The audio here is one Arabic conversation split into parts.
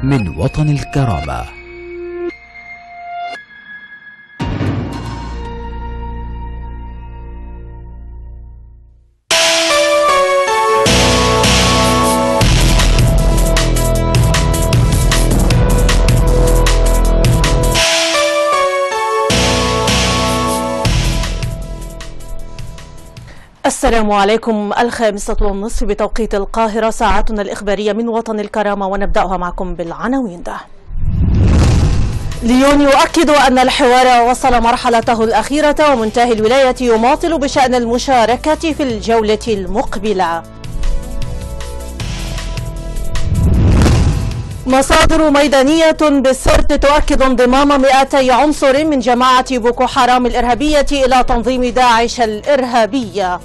من وطن الكرامة. السلام عليكم. 5:30 بتوقيت القاهرة، ساعتنا الإخبارية من وطن الكرامة، ونبدأها معكم بالعناوين. ليون يؤكد أن الحوار وصل مرحلته الأخيرة، ومنتهي الولاية يماطل بشأن المشاركة في الجولة المقبلة. مصادر ميدانية بالسرت تؤكد انضمام 200 عنصر من جماعة بوكو حرام الإرهابية إلى تنظيم داعش الإرهابية.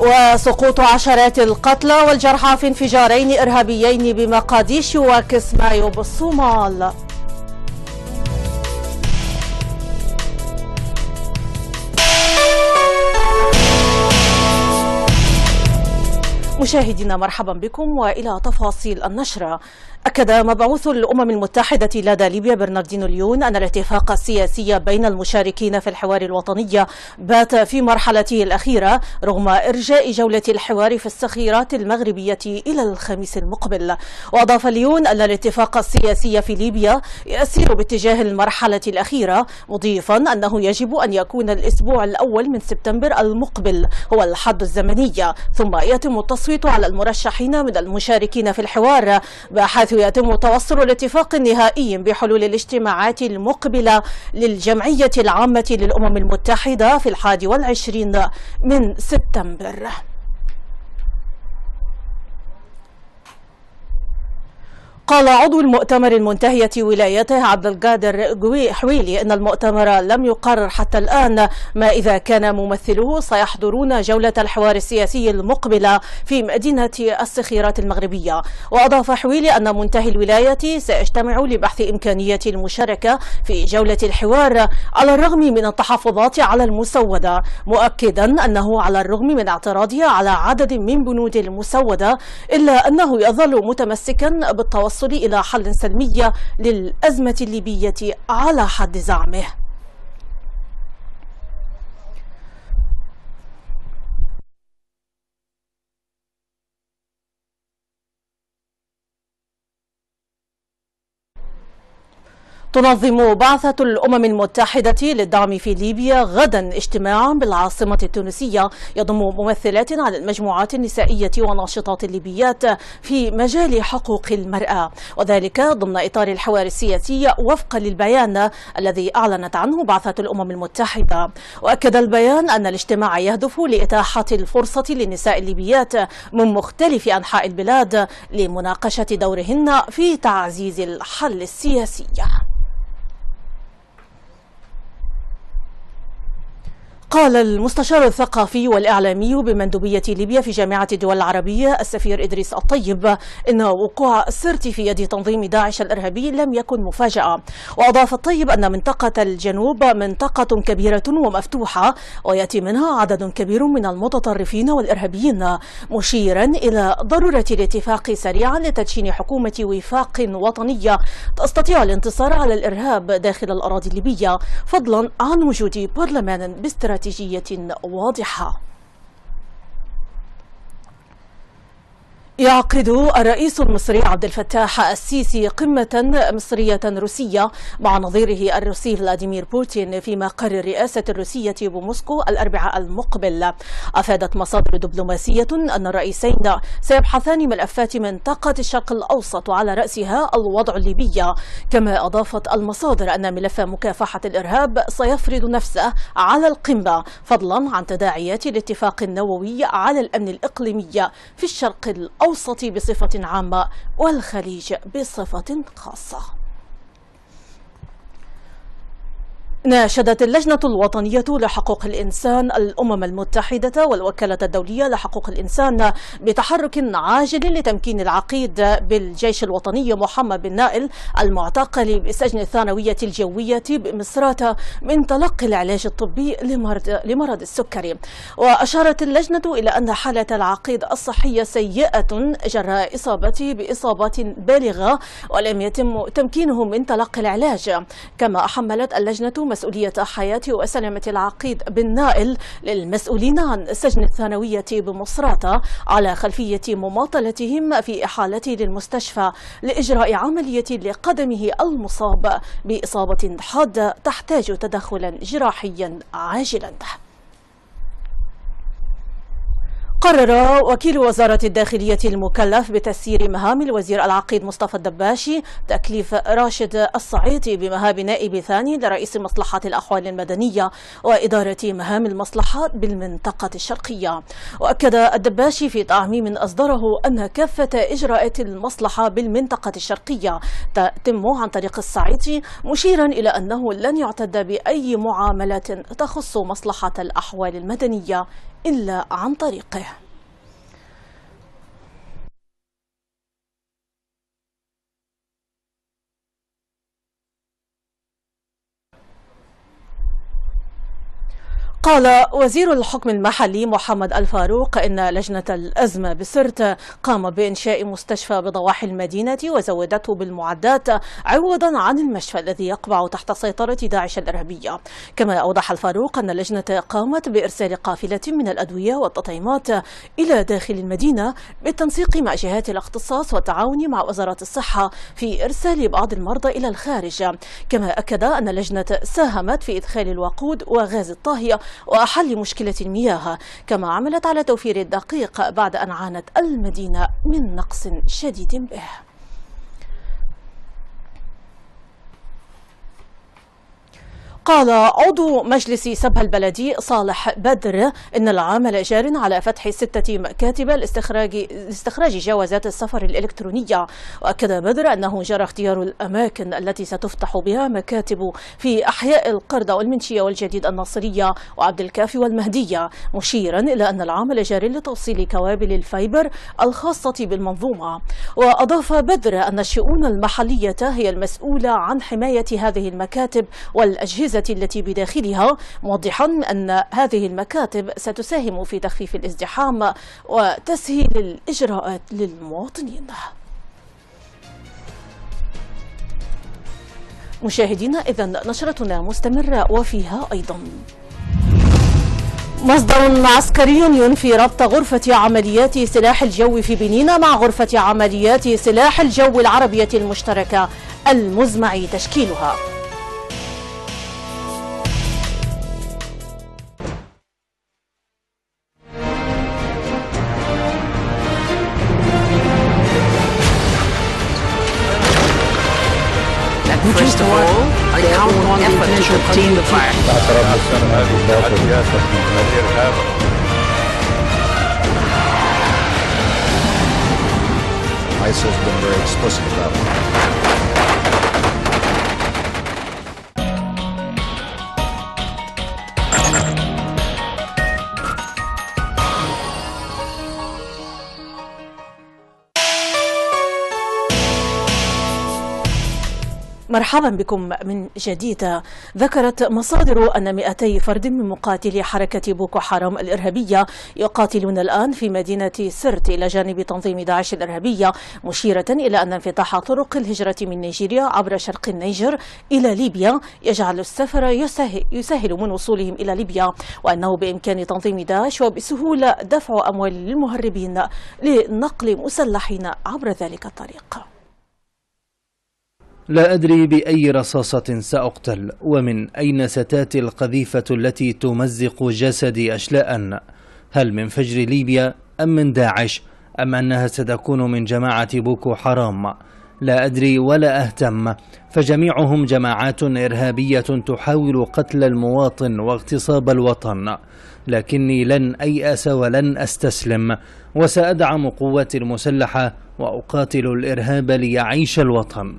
وسقوط عشرات القتلى والجرحى في انفجارين إرهابيين بمقاديش وكسمايو بالصومال. مشاهدينا مرحبا بكم وإلى تفاصيل النشرة. أكد مبعوث الأمم المتحدة لدى ليبيا برناردينو ليون أن الاتفاق السياسي بين المشاركين في الحوار الوطني بات في مرحلته الأخيرة رغم إرجاء جولة الحوار في الصخيرات المغربية إلى الخميس المقبل. وأضاف ليون أن الاتفاق السياسي في ليبيا يسير باتجاه المرحلة الأخيرة، مضيفا أنه يجب أن يكون الأسبوع الأول من سبتمبر المقبل هو الحد الزمني، ثم يتم التصويت على المرشحين من المشاركين في الحوار، بحيث يتم توصل لاتفاق نهائي بحلول الاجتماعات المقبلة للجمعية العامة للأمم المتحدة في 21 من سبتمبر. قال عضو المؤتمر المنتهية ولايته عبد القادر حويلي إن المؤتمر لم يقرر حتى الآن ما إذا كان ممثلوه سيحضرون جولة الحوار السياسي المقبلة في مدينة الصخيرات المغربية. وأضاف حويلي أن منتهي الولاية سيجتمع لبحث إمكانية المشاركة في جولة الحوار على الرغم من التحفظات على المسودة، مؤكدا أنه على الرغم من اعتراضه على عدد من بنود المسودة إلا أنه يظل متمسكا بالتوصل إلى حل سلمي للأزمة الليبية على حد زعمه. تنظم بعثة الأمم المتحدة للدعم في ليبيا غدا اجتماعا بالعاصمة التونسية يضم ممثلات عن المجموعات النسائية وناشطات الليبيات في مجال حقوق المرأة، وذلك ضمن إطار الحوار السياسي وفقا للبيان الذي أعلنت عنه بعثة الأمم المتحدة. وأكد البيان أن الاجتماع يهدف لإتاحة الفرصة للنساء الليبيات من مختلف أنحاء البلاد لمناقشة دورهن في تعزيز الحل السياسي. قال المستشار الثقافي والإعلامي بمندوبية ليبيا في جامعة الدول العربية السفير إدريس الطيب إن وقوع السرت في يد تنظيم داعش الإرهابي لم يكن مفاجأة. وأضاف الطيب أن منطقة الجنوب منطقة كبيرة ومفتوحة ويأتي منها عدد كبير من المتطرفين والإرهابيين، مشيرا إلى ضرورة الاتفاق سريعا لتدشين حكومة وفاق وطنية تستطيع الانتصار على الإرهاب داخل الأراضي الليبية، فضلا عن وجود برلمان باستراتيجية واضحة. يعقد الرئيس المصري عبد الفتاح السيسي قمة مصرية روسية مع نظيره الروسي فلاديمير بوتين في مقر الرئاسة الروسية بموسكو الأربعاء المقبل. أفادت مصادر دبلوماسية أن الرئيسين سيبحثان ملفات منطقة الشرق الأوسط وعلى رأسها الوضع الليبي. كما أضافت المصادر أن ملف مكافحة الإرهاب سيفرض نفسه على القمة، فضلا عن تداعيات الاتفاق النووي على الأمن الإقليمي في الشرق الأوسط بصفة عامة والخليج بصفة خاصة. ناشدت اللجنة الوطنية لحقوق الإنسان الأمم المتحدة والوكالة الدولية لحقوق الإنسان بتحرك عاجل لتمكين العقيد بالجيش الوطني محمد بن نائل المعتقل بسجن الثانوية الجوية بمصراتة من تلقي العلاج الطبي لمرض السكري. وأشارت اللجنة إلى أن حالة العقيد الصحية سيئة جراء إصابته بإصابات بالغة ولم يتم تمكينه من تلقي العلاج. كما حملت اللجنة مسؤولية حياة وسلامة العقيد بن نائل للمسؤولين عن سجن الثانوية بمصراتة على خلفية مماطلتهم في إحالته للمستشفى لإجراء عملية لقدمه المصاب بإصابة حادة تحتاج تدخلا جراحيا عاجلا. قرر وكيل وزارة الداخلية المكلف بتسيير مهام الوزير العقيد مصطفى الدباشي تكليف راشد الصعيدي بمهام نائب ثاني لرئيس مصلحة الأحوال المدنية وإدارة مهام المصلحات بالمنطقة الشرقية. وأكد الدباشي في تعميم أصدره أن كافة إجراءات المصلحة بالمنطقة الشرقية تتم عن طريق الصعيدي، مشيرا إلى أنه لن يعتد بأي معاملات تخص مصلحة الأحوال المدنية إلا عن طريقه. قال وزير الحكم المحلي محمد الفاروق إن لجنة الأزمة بسرت قام بإنشاء مستشفى بضواحي المدينة وزودته بالمعدات عوضا عن المشفى الذي يقبع تحت سيطرة داعش الإرهابية. كما أوضح الفاروق أن اللجنة قامت بإرسال قافلة من الأدوية والتطعيمات إلى داخل المدينة بالتنسيق مع جهات الاختصاص والتعاون مع وزارة الصحة في إرسال بعض المرضى إلى الخارج. كما أكد أن اللجنة ساهمت في إدخال الوقود وغاز الطاهية وحل مشكلة المياه. كما عملت على توفير الدقيق بعد أن عانت المدينة من نقص شديد به. قال عضو مجلس سبها البلدي صالح بدر إن العمل جار على فتح 6 مكاتب لاستخراج جوازات السفر الإلكترونية. وأكد بدر أنه جرى اختيار الأماكن التي ستفتح بها مكاتب في أحياء القردة والمنشية والجديد الناصرية وعبد الكافي والمهدية، مشيرا إلى أن العمل جار لتوصيل كوابل الفايبر الخاصة بالمنظومة. وأضاف بدر أن الشؤون المحلية هي المسؤولة عن حماية هذه المكاتب والأجهزة التي بداخلها، موضحا أن هذه المكاتب ستساهم في تخفيف الازدحام وتسهيل الإجراءات للمواطنين. مشاهدينا، إذن نشرتنا مستمرة وفيها أيضا مصدر عسكري ينفي ربط غرفة عمليات سلاح الجو في بنين مع غرفة عمليات سلاح الجو العربية المشتركة المزمع تشكيلها. First of all, I count on the international community. ISIL has been very explicit about it. مرحبا بكم من جديد. ذكرت مصادر أن 200 فرد من مقاتلي حركة بوكو حرام الإرهابية يقاتلون الآن في مدينة سرت إلى جانب تنظيم داعش الإرهابية، مشيرة إلى أن انفتاح طرق الهجرة من نيجيريا عبر شرق النيجر إلى ليبيا يجعل السفر يسهل من وصولهم إلى ليبيا، وأنه بإمكان تنظيم داعش وبسهولة دفع أموال للمهربين لنقل مسلحين عبر ذلك الطريق. لا أدري بأي رصاصة سأقتل، ومن أين ستأتي القذيفة التي تمزق جسدي أشلاء. هل من فجر ليبيا أم من داعش أم أنها ستكون من جماعة بوكو حرام؟ لا أدري ولا أهتم، فجميعهم جماعات إرهابية تحاول قتل المواطن واغتصاب الوطن. لكني لن أيأس ولن أستسلم، وسأدعم قواتي المسلحة وأقاتل الإرهاب ليعيش الوطن.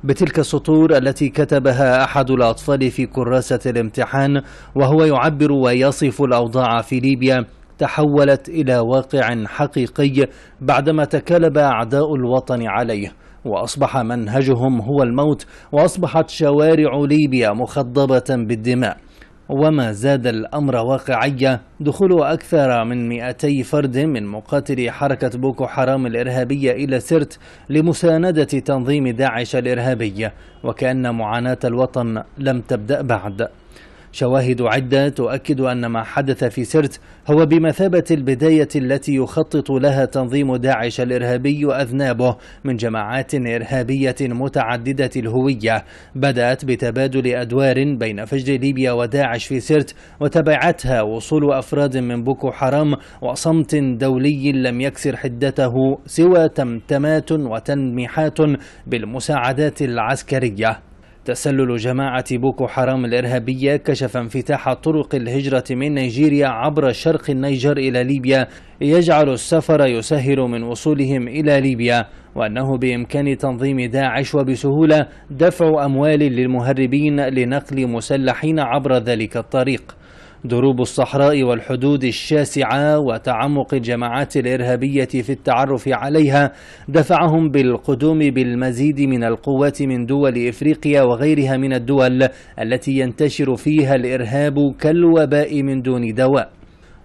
بتلك السطور التي كتبها أحد الأطفال في كراسة الامتحان وهو يعبر ويصف الأوضاع في ليبيا تحولت إلى واقع حقيقي بعدما تكالب أعداء الوطن عليه، وأصبح منهجهم هو الموت، وأصبحت شوارع ليبيا مخضبة بالدماء. وما زاد الأمر واقعية دخول أكثر من 200 فرد من مقاتلي حركة بوكو حرام الإرهابية إلى سرت لمساندة تنظيم داعش الإرهابي، وكأن معاناة الوطن لم تبدأ بعد. شواهد عدة تؤكد أن ما حدث في سرت هو بمثابة البداية التي يخطط لها تنظيم داعش الإرهابي وأذنابه من جماعات إرهابية متعددة الهوية، بدأت بتبادل أدوار بين فجر ليبيا وداعش في سرت، وتبعتها وصول أفراد من بوكو حرام وصمت دولي لم يكسر حدته سوى تمتمات وتلميحات بالمساعدات العسكرية. تسلل جماعة بوكو حرام الإرهابية كشف انفتاح طرق الهجرة من نيجيريا عبر شرق النيجر إلى ليبيا، يجعل السفر يسهل من وصولهم إلى ليبيا، وأنه بإمكان تنظيم داعش وبسهولة دفع أموال للمهربين لنقل مسلحين عبر ذلك الطريق. دروب الصحراء والحدود الشاسعة وتعمق الجماعات الإرهابية في التعرف عليها دفعهم بالقدوم بالمزيد من القوات من دول إفريقيا وغيرها من الدول التي ينتشر فيها الإرهاب كالوباء من دون دواء.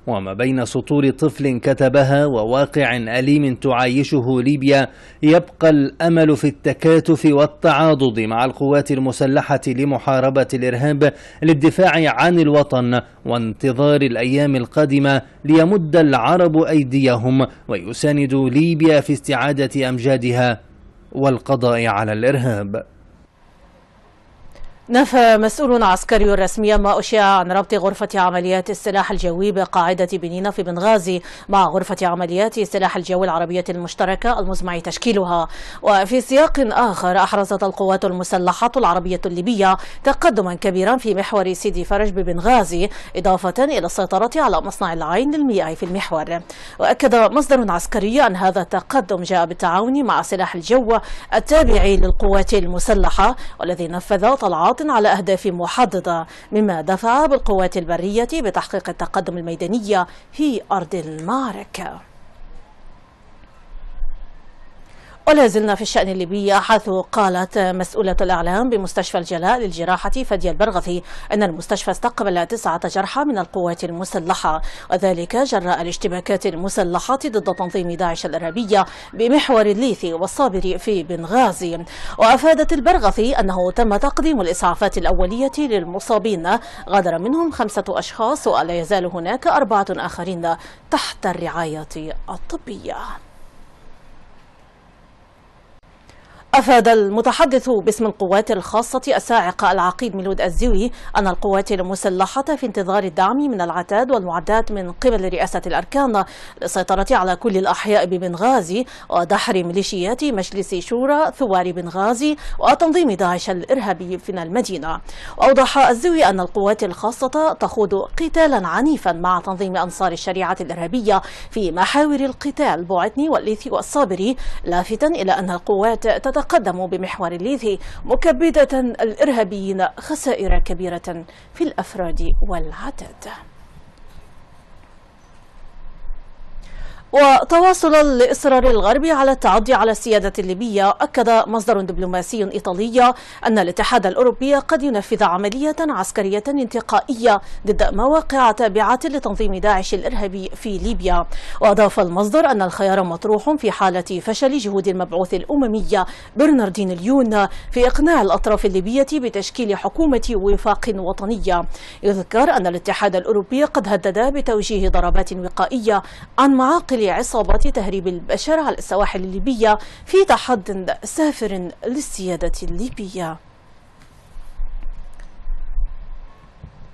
وما بين سطور طفل كتبها وواقع أليم تعايشه ليبيا يبقى الأمل في التكاتف والتعاضد مع القوات المسلحة لمحاربة الإرهاب للدفاع عن الوطن، وانتظار الأيام القادمة ليمد العرب أيديهم ويساندوا ليبيا في استعادة أمجادها والقضاء على الإرهاب. نفى مسؤول عسكري رسمي ما أشيع عن ربط غرفة عمليات السلاح الجوي بقاعدة بنينة في بنغازي مع غرفة عمليات سلاح الجو العربية المشتركة المزمع تشكيلها. وفي سياق آخر أحرزت القوات المسلحة العربية الليبية تقدما كبيرا في محور سيدي فرج ببنغازي، إضافة إلى السيطرة على مصنع العين للمياه في المحور. وأكد مصدر عسكري أن هذا التقدم جاء بالتعاون مع سلاح الجو التابع للقوات المسلحة، والذي نفذ طلعات على أهداف محددة، مما دفع بالقوات البرية بتحقيق التقدم الميداني في أرض المعركة. ولا زلنا في الشأن الليبي، حيث قالت مسؤولة الإعلام بمستشفى الجلاء للجراحة فدية البرغثي أن المستشفى استقبل 9 جرحى من القوات المسلحة، وذلك جراء الاشتباكات المسلحة ضد تنظيم داعش الإرهابية بمحور الليثي والصابري في بنغازي. وأفادت البرغثي أنه تم تقديم الإسعافات الأولية للمصابين، غادر منهم 5 أشخاص، ولا يزال هناك 4 آخرين تحت الرعاية الطبية. أفاد المتحدث باسم القوات الخاصة الساعقة العقيد ميلود الزوي أن القوات المسلحة في انتظار الدعم من العتاد والمعدات من قبل رئاسة الأركان للسيطرة على كل الأحياء ببنغازي ودحر ميليشيات مجلس شورى ثوار بنغازي وتنظيم داعش الإرهابي في المدينة. وأوضح الزوي أن القوات الخاصة تخوض قتالا عنيفا مع تنظيم أنصار الشريعة الإرهابية في محاور القتال بوعتني والليثي والصابري، لافتا إلى أن القوات تقدموا بمحور الليثي مكبدة الإرهابيين خسائر كبيرة في الأفراد والعدد. وتواصلا لإصرار الغرب على التعدي على السيادة الليبية، أكد مصدر دبلوماسي إيطالي أن الاتحاد الأوروبي قد ينفذ عملية عسكرية انتقائية ضد مواقع تابعة لتنظيم داعش الإرهابي في ليبيا. وأضاف المصدر أن الخيار مطروح في حالة فشل جهود المبعوث الأممي برناردين ليون في إقناع الأطراف الليبية بتشكيل حكومة وفاق وطنية. يذكر أن الاتحاد الأوروبي قد هدد بتوجيه ضربات وقائية عن معاقل عصابات تهريب البشر على السواحل الليبية في تحد سافر للسيادة الليبية.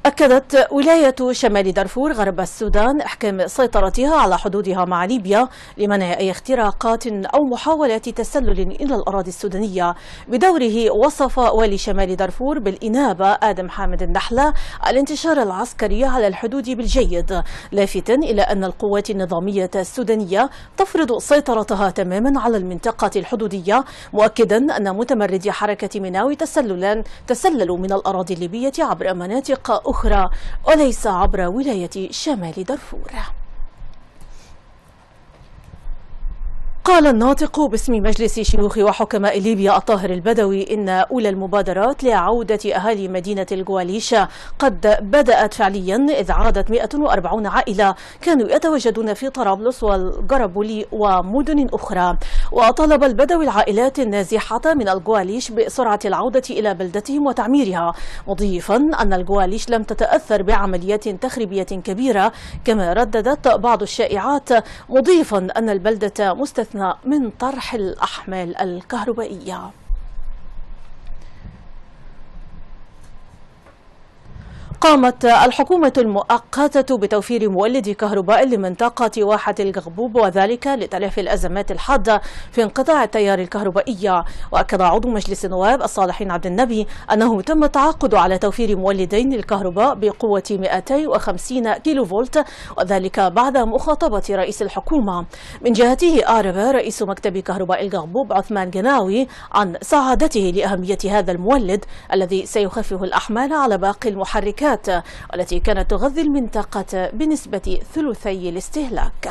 أكدت ولاية شمال دارفور غرب السودان إحكام سيطرتها على حدودها مع ليبيا لمنع أي اختراقات أو محاولات تسلل إلى الأراضي السودانية. بدوره وصف والي شمال دارفور بالإنابة آدم حامد النحلة الانتشار العسكري على الحدود بالجيد، لافتا إلى أن القوات النظامية السودانية تفرض سيطرتها تماما على المنطقة الحدودية، مؤكدا أن متمردي حركة مناوي تسللوا من الأراضي الليبية عبر مناطق أخرى وليس عبر ولاية شمال دارفور. قال الناطق باسم مجلس شيوخ وحكماء ليبيا الطاهر البدوي إن أولى المبادرات لعودة أهالي مدينة الجواليش قد بدأت فعليا، إذ عادت 140 عائلة كانوا يتواجدون في طرابلس والجربولي ومدن أخرى. وطلب البدوي العائلات النازحة من الجواليش بسرعة العودة إلى بلدتهم وتعميرها، مضيفا أن الجواليش لم تتأثر بعمليات تخريبية كبيرة كما رددت بعض الشائعات، مضيفا أن البلدة مستثنى من طرح الأحمال الكهربائية. قامت الحكومة المؤقتة بتوفير مولد كهرباء لمنطقة واحة الغغبوب، وذلك لتلافي الأزمات الحادة في انقطاع التيار الكهربائي. وأكد عضو مجلس النواب الصالحين عبد النبي أنه تم التعاقد على توفير مولدين للكهرباء بقوة 250 كيلو فولت، وذلك بعد مخاطبة رئيس الحكومة. من جهته أعرب رئيس مكتب كهرباء الغغبوب عثمان جناوي عن سعادته لأهمية هذا المولد الذي سيخفف الأحمال على باقي المحركات والتي كانت تغذي المنطقة بنسبة ثلثي الاستهلاك.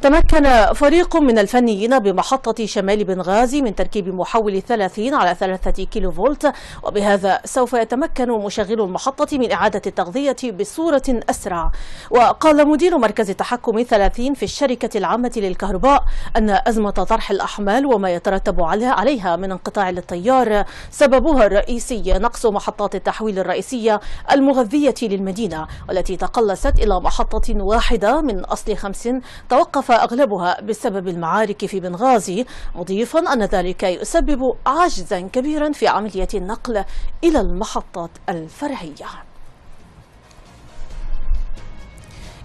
تمكن فريق من الفنيين بمحطة شمال بنغازي من تركيب محول 30 على 3 كيلو فولت، وبهذا سوف يتمكن مشغلو المحطة من إعادة التغذية بصورة أسرع. وقال مدير مركز تحكم 30 في الشركة العامة للكهرباء أن أزمة طرح الأحمال وما يترتب عليها من انقطاع للتيار سببها الرئيسي نقص محطات التحويل الرئيسية المغذية للمدينة، والتي تقلصت إلى محطة واحدة من أصل 5 توقف أغلبها بسبب المعارك في بنغازي، مضيفا أن ذلك يسبب عجزا كبيرا في عملية النقل إلى المحطات الفرعية.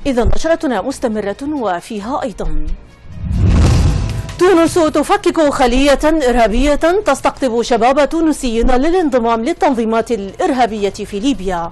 إذا نشرتنا مستمرة وفيها أيضا: تونس تفكك خلية إرهابية تستقطب شباب تونسيين للانضمام للتنظيمات الإرهابية في ليبيا.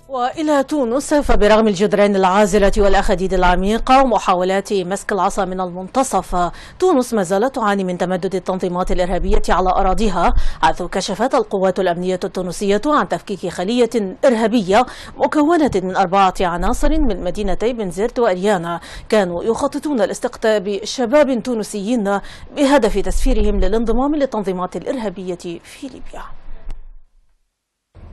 وإلى تونس، فبرغم الجدران العازلة والأخاديد العميقة ومحاولات مسك العصا من المنتصف، تونس ما زالت تعاني من تمدد التنظيمات الإرهابية على أراضيها، حيث كشفت القوات الأمنية التونسية عن تفكيك خلية إرهابية مكونة من 4 عناصر من مدينتي بنزرت وأريانا، كانوا يخططون لاستقطاب شباب تونسيين بهدف تسفيرهم للانضمام للتنظيمات الإرهابية في ليبيا.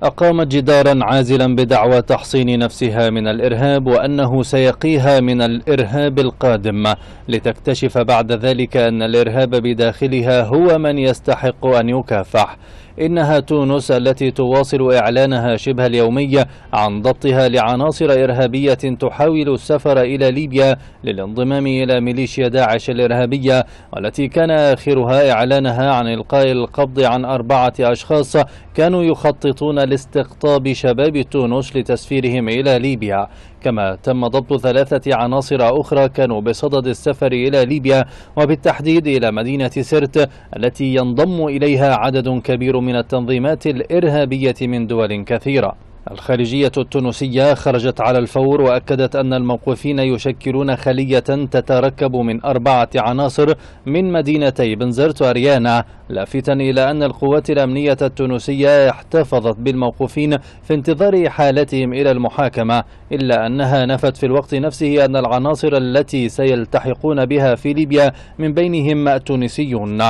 أقامت جدارا عازلا بدعوى تحصين نفسها من الإرهاب وأنه سيقيها من الإرهاب القادم، لتكتشف بعد ذلك أن الإرهاب بداخلها هو من يستحق أن يكافح. إنها تونس التي تواصل إعلانها شبه اليومي عن ضبطها لعناصر إرهابية تحاول السفر إلى ليبيا للانضمام إلى ميليشيا داعش الإرهابية، والتي كان آخرها إعلانها عن إلقاء القبض عن 4 أشخاص كانوا يخططون لاستقطاب شباب تونس لتسفيرهم إلى ليبيا. كما تم ضبط 3 عناصر أخرى كانوا بصدد السفر إلى ليبيا، وبالتحديد إلى مدينة سرت التي ينضم إليها عدد كبير من التنظيمات الإرهابية من دول كثيرة. الخارجية التونسية خرجت على الفور وأكدت أن الموقوفين يشكلون خلية تتركب من 4 عناصر من مدينتي بنزرت وأريانا، لافتا إلى أن القوات الأمنية التونسية احتفظت بالموقوفين في انتظار حالتهم إلى المحاكمة، إلا أنها نفت في الوقت نفسه أن العناصر التي سيلتحقون بها في ليبيا من بينهم تونسيون.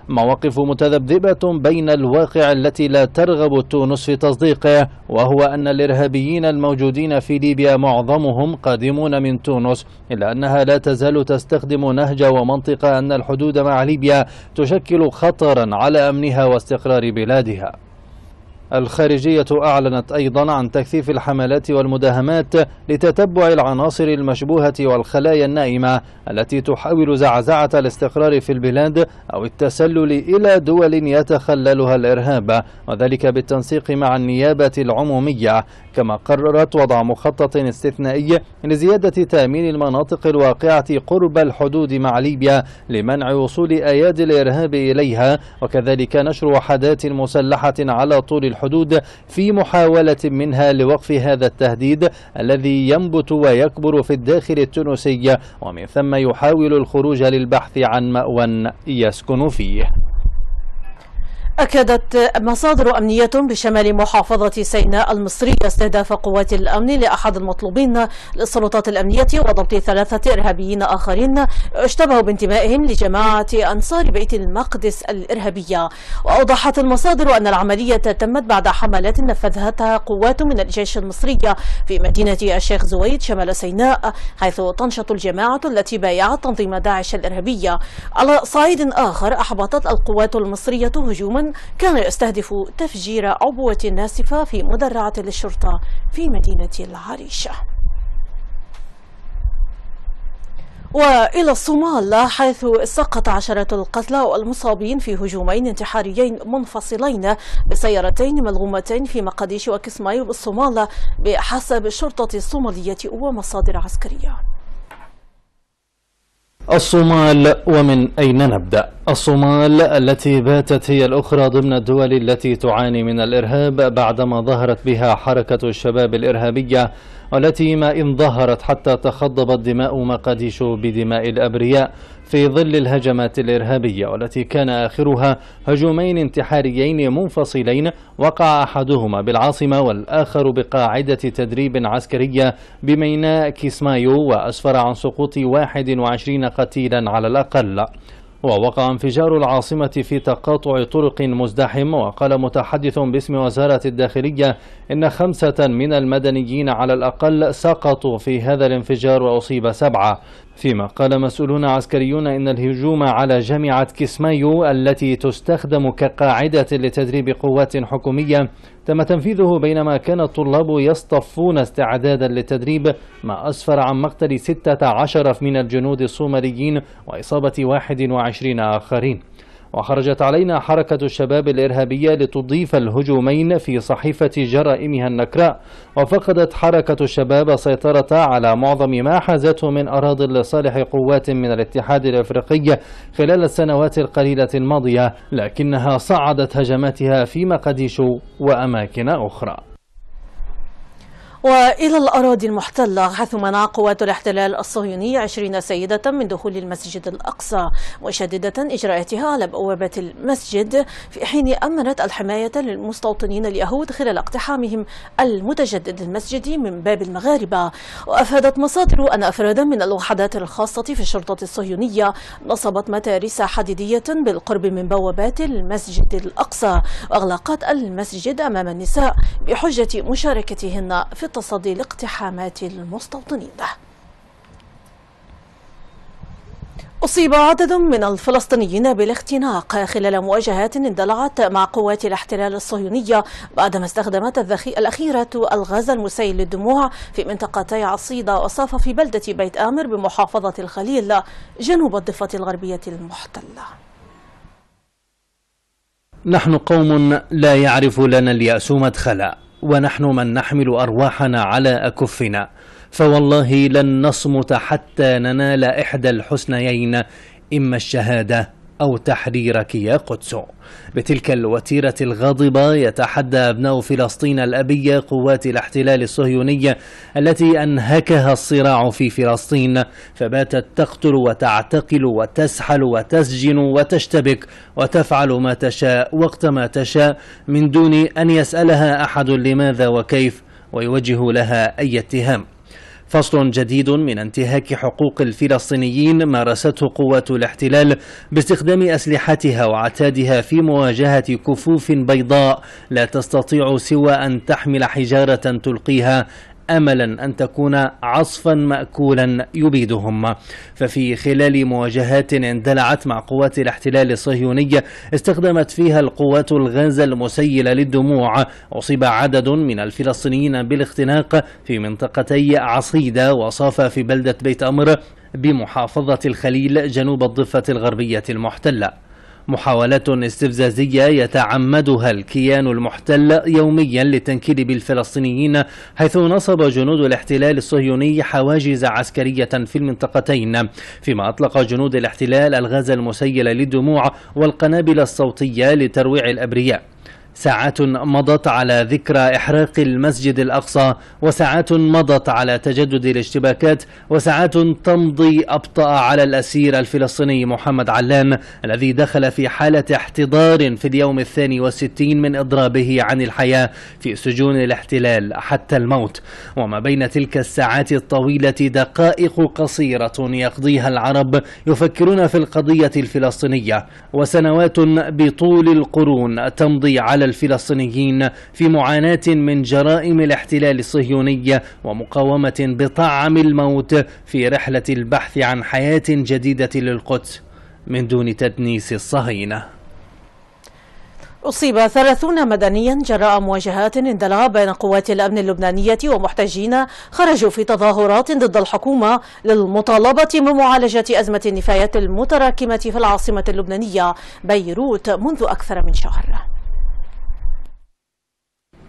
مواقف متذبذبة بين الواقع التي لا ترغب تونس في تصديقه، وهو أن الإرهابيين الموجودين في ليبيا معظمهم قادمون من تونس، إلا أنها لا تزال تستخدم نهج ومنطق أن الحدود مع ليبيا تشكل خطرا على أمنها واستقرار بلادها. الخارجية أعلنت أيضا عن تكثيف الحملات والمداهمات لتتبع العناصر المشبوهة والخلايا النائمة التي تحاول زعزعة الاستقرار في البلاد أو التسلل إلى دول يتخللها الإرهاب، وذلك بالتنسيق مع النيابة العمومية. كما قررت وضع مخطط استثنائي لزيادة تأمين المناطق الواقعة قرب الحدود مع ليبيا لمنع وصول أيادي الإرهاب إليها، وكذلك نشر وحدات مسلحة على طول الحدود في محاولة منها لوقف هذا التهديد الذي ينبت ويكبر في الداخل التونسي، ومن ثم يحاول الخروج للبحث عن مأوى يسكن فيه. أكدت مصادر أمنية بشمال محافظة سيناء المصرية استهداف قوات الأمن لأحد المطلوبين للسلطات الأمنية وضبط 3 إرهابيين آخرين اشتبهوا بانتمائهم لجماعة أنصار بيت المقدس الإرهابية. وأوضحت المصادر أن العملية تمت بعد حملات نفذتها قوات من الجيش المصري في مدينة الشيخ زويد شمال سيناء، حيث تنشط الجماعة التي بايعت تنظيم داعش الإرهابية. على صعيد آخر، أحبطت القوات المصرية هجوما كان يستهدف تفجير عبوة ناسفة في مدرعة للشرطة في مدينة العريشة. وإلى الصومال، حيث سقط عشرات القتلى والمصابين في هجومين انتحاريين منفصلين بسيارتين ملغومتين في مقديشو وكسمايو بالصومال بحسب الشرطة الصومالية ومصادر عسكرية. الصومال، ومن أين نبدأ؟ الصومال التي باتت هي الأخرى ضمن الدول التي تعاني من الإرهاب بعدما ظهرت بها حركة الشباب الإرهابية، والتي ما إن ظهرت حتى تخضبت دماء مقديشو بدماء الأبرياء في ظل الهجمات الإرهابية، والتي كان آخرها هجومين انتحاريين منفصلين وقع أحدهما بالعاصمة والآخر بقاعدة تدريب عسكرية بميناء كيسمايو، وأسفر عن سقوط 21 قتيلا على الأقل. ووقع انفجار العاصمة في تقاطع طرق مزدحم، وقال متحدث باسم وزارة الداخلية إن 5 من المدنيين على الأقل سقطوا في هذا الانفجار وأصيب 7، فيما قال مسؤولون عسكريون إن الهجوم على جامعة كيسمايو التي تستخدم كقاعدة لتدريب قوات حكومية تم تنفيذه بينما كان الطلاب يصطفون استعدادا للتدريب، ما أسفر عن مقتل 16 من الجنود الصوماليين وإصابة 21 آخرين. وخرجت علينا حركة الشباب الإرهابية لتضيف الهجومين في صحيفة جرائمها النكراء، وفقدت حركة الشباب سيطرة على معظم ما حازته من أراضٍ لصالح قوات من الاتحاد الأفريقي خلال السنوات القليلة الماضية، لكنها صعدت هجماتها في مقديشو وأماكن أخرى. وإلى الأراضي المحتلة، حيث منع قوات الاحتلال الصهيوني 20 سيدة من دخول المسجد الأقصى، مشددة إجراءاتها على بوابة المسجد، في حين أمنت الحماية للمستوطنين اليهود خلال اقتحامهم المتجدد المسجد من باب المغاربة. وأفادت مصادر أن أفرادا من الوحدات الخاصة في الشرطة الصهيونية نصبت متاريس حديدية بالقرب من بوابات المسجد الأقصى، وأغلقت المسجد أمام النساء بحجة مشاركتهن في التصدي لاقتحامات المستوطنين. أصيب عدد من الفلسطينيين بالاختناق خلال مواجهات اندلعت مع قوات الاحتلال الصهيونية بعدما استخدمت الأخيرة الغاز المسيل للدموع في منطقتي عصيدة وصافة في بلدة بيت آمر بمحافظة الخليل جنوب الضفة الغربية المحتلة. نحن قوم لا يعرف لنا اليأس مدخلا، ونحن من نحمل أرواحنا على أكفنا، فوالله لن نصمت حتى ننال إحدى الحسنيين، إما الشهادة أو تحريرك يا قدس. بتلك الوتيرة الغاضبة يتحدى أبناء فلسطين الأبية قوات الاحتلال الصهيوني التي أنهكها الصراع في فلسطين، فباتت تقتل وتعتقل وتسحل وتسجن وتشتبك وتفعل ما تشاء وقت ما تشاء من دون أن يسألها أحد لماذا وكيف ويوجه لها أي اتهام. فصل جديد من انتهاك حقوق الفلسطينيين مارسته قوات الاحتلال باستخدام أسلحتها وعتادها في مواجهة كفوف بيضاء لا تستطيع سوى أن تحمل حجارة تلقيها أملا أن تكون عصفا مأكولا يبيدهم. ففي خلال مواجهات اندلعت مع قوات الاحتلال الصهيوني استخدمت فيها القوات الغاز المسيل للدموع، أصيب عدد من الفلسطينيين بالاختناق في منطقتي عصيدة وصافة في بلدة بيت أمر بمحافظة الخليل جنوب الضفة الغربية المحتلة. محاولات استفزازية يتعمدها الكيان المحتل يوميا للتنكيل بالفلسطينيين، حيث نصب جنود الاحتلال الصهيوني حواجز عسكرية في المنطقتين، فيما أطلق جنود الاحتلال الغاز المسيل للدموع والقنابل الصوتية لترويع الأبرياء. ساعات مضت على ذكرى إحراق المسجد الأقصى، وساعات مضت على تجدد الاشتباكات، وساعات تمضي أبطأ على الأسير الفلسطيني محمد علام الذي دخل في حالة احتضار في اليوم 62 من إضرابه عن الحياة في سجون الاحتلال حتى الموت. وما بين تلك الساعات الطويلة دقائق قصيرة يقضيها العرب يفكرون في القضية الفلسطينية، وسنوات بطول القرون تمضي على الفلسطينيين في معاناة من جرائم الاحتلال الصهيوني ومقاومة بطعم الموت في رحلة البحث عن حياة جديدة للقدس من دون تدنيس الصهاينة. أصيب 30 مدنيا جراء مواجهات اندلع بين قوات الأمن اللبنانية ومحتجين خرجوا في تظاهرات ضد الحكومة للمطالبة بمعالجة أزمة النفايات المتراكمة في العاصمة اللبنانية بيروت منذ أكثر من شهر.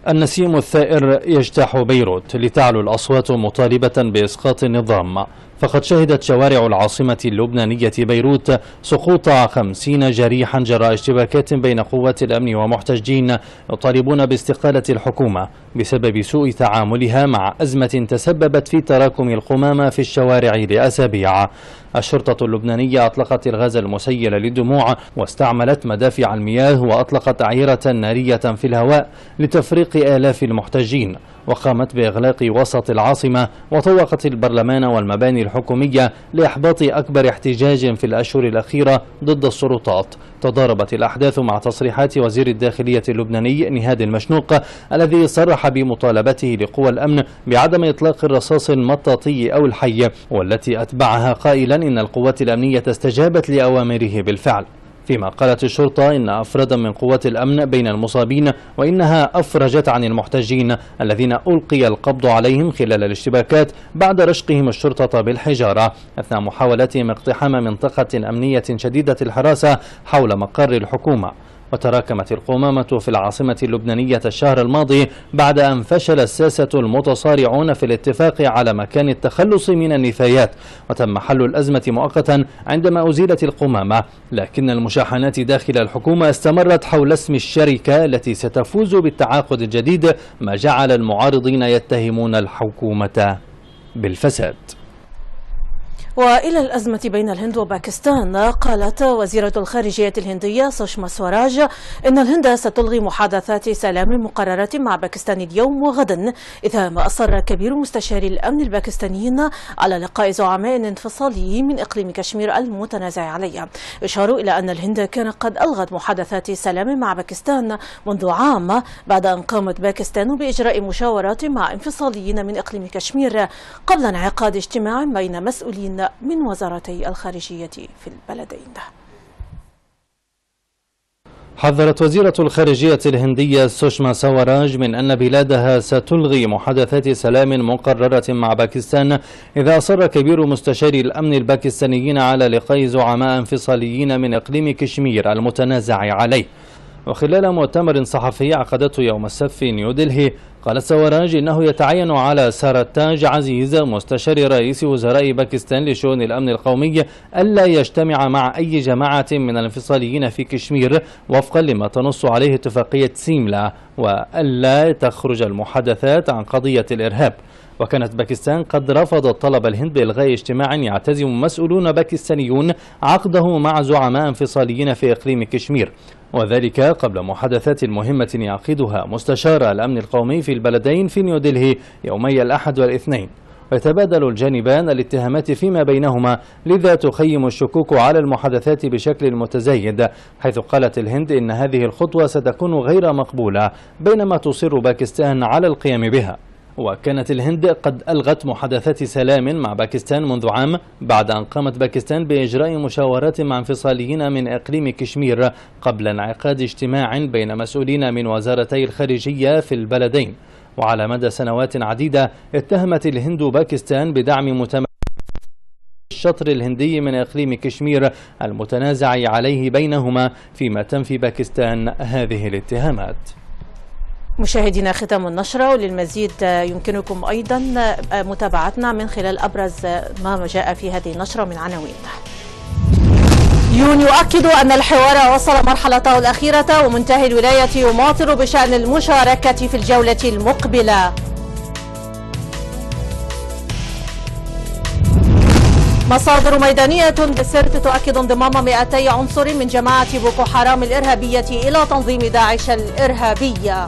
النسيم الثائر يجتاح بيروت لتعلو الأصوات مطالبة بإسقاط النظام، فقد شهدت شوارع العاصمة اللبنانية بيروت سقوط 50 جريحا جراء اشتباكات بين قوات الأمن ومحتجين يطالبون باستقالة الحكومة بسبب سوء تعاملها مع أزمة تسببت في تراكم القمامة في الشوارع لأسابيع. الشرطة اللبنانية أطلقت الغاز المسيل للدموع واستعملت مدافع المياه وأطلقت أعيرة نارية في الهواء لتفريق آلاف المحتجين، وقامت بإغلاق وسط العاصمة وطوقت البرلمان والمباني الحكومية لإحباط أكبر احتجاج في الأشهر الأخيرة ضد السلطات. تضاربت الأحداث مع تصريحات وزير الداخلية اللبناني نهاد المشنوق الذي صرح بمطالبته لقوى الأمن بعدم إطلاق الرصاص المطاطي أو الحي، والتي أتبعها قائلا إن القوات الأمنية استجابت لأوامره بالفعل. فيما قالت الشرطة إن أفرادا من قوات الأمن بين المصابين، وإنها أفرجت عن المحتجين الذين ألقي القبض عليهم خلال الاشتباكات بعد رشقهم الشرطة بالحجارة أثناء محاولتهم اقتحام منطقة أمنية شديدة الحراسة حول مقر الحكومة. وتراكمت القمامة في العاصمة اللبنانية الشهر الماضي بعد أن فشل الساسة المتصارعون في الاتفاق على مكان التخلص من النفايات، وتم حل الأزمة مؤقتا عندما أزيلت القمامة، لكن المشاحنات داخل الحكومة استمرت حول اسم الشركة التي ستفوز بالتعاقد الجديد، ما جعل المعارضين يتهمون الحكومة بالفساد. وإلى الأزمة بين الهند وباكستان، قالت وزيرة الخارجية الهندية سوشما سوراج إن الهند ستلغي محادثات سلام مقررة مع باكستان اليوم وغدا إذا ما أصر كبير مستشاري الأمن الباكستانيين على لقاء زعماء انفصالي من إقليم كشمير المتنازع عليه. يشار إلى أن الهند كانت قد ألغت محادثات سلام مع باكستان منذ عام بعد أن قامت باكستان بإجراء مشاورات مع انفصاليين من إقليم كشمير قبل انعقاد اجتماع بين مسؤولين من وزارتي الخارجية في البلدين. حذرت وزيرة الخارجية الهندية سوشما سواراج من أن بلادها ستلغي محادثات سلام مقررة مع باكستان إذا أصر كبير مستشاري الأمن الباكستانيين على لقاء زعماء انفصاليين من إقليم كشمير المتنازع عليه. وخلال مؤتمر صحفي عقدته يوم السبت في نيودلهي، قالت سواراج إنه يتعين على سارتاج عزيز مستشار رئيس وزراء باكستان لشؤون الأمن القومي ألا يجتمع مع أي جماعة من الانفصاليين في كشمير وفقا لما تنص عليه اتفاقية سيملا، وألا تخرج المحادثات عن قضية الإرهاب. وكانت باكستان قد رفضت طلب الهند بإلغاء اجتماع يعتزم مسؤولون باكستانيون عقده مع زعماء انفصاليين في إقليم كشمير، وذلك قبل محادثات مهمة يعقدها مستشار الأمن القومي في البلدين في نيودلهي يومي الأحد والاثنين. ويتبادل الجانبان الاتهامات فيما بينهما، لذا تخيم الشكوك على المحادثات بشكل متزايد، حيث قالت الهند إن هذه الخطوة ستكون غير مقبولة بينما تصر باكستان على القيام بها. وكانت الهند قد ألغت محادثات سلام مع باكستان منذ عام بعد أن قامت باكستان بإجراء مشاورات مع انفصاليين من إقليم كشمير قبل انعقاد اجتماع بين مسؤولين من وزارتي الخارجية في البلدين. وعلى مدى سنوات عديدة اتهمت الهند باكستان بدعم متمرد الشطر الهندي من إقليم كشمير المتنازع عليه بينهما، فيما تنفي باكستان هذه الاتهامات. مشاهدينا، ختام النشرة، وللمزيد يمكنكم أيضا متابعتنا من خلال أبرز ما جاء في هذه النشرة من عناوين. يؤكد أن الحوار وصل مرحلته الأخيرة ومنتهي الولاية يماطل بشأن المشاركة في الجولة المقبلة. مصادر ميدانية بسرت تؤكد انضمام 200 عنصر من جماعة بوكو حرام الإرهابية إلى تنظيم داعش الإرهابية.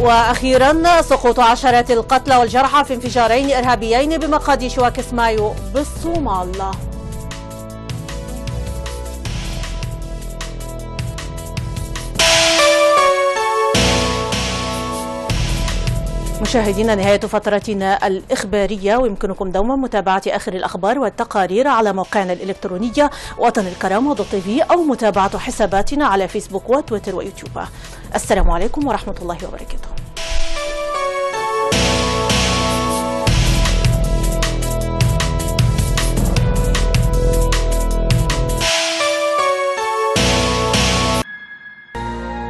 وأخيرا سقوط عشرات القتلى والجرحى في انفجارين إرهابيين بمقاديش وكسمايو بالصومال. مشاهدينا، نهاية فترتنا الإخبارية، ويمكنكم دوما متابعة آخر الأخبار والتقارير على موقعنا الإلكتروني وطن الكرامة .tv أو متابعة حساباتنا على فيسبوك وتويتر ويوتيوب. السلام عليكم ورحمة الله وبركاته.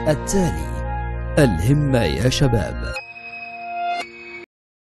التالي الهمة يا شباب.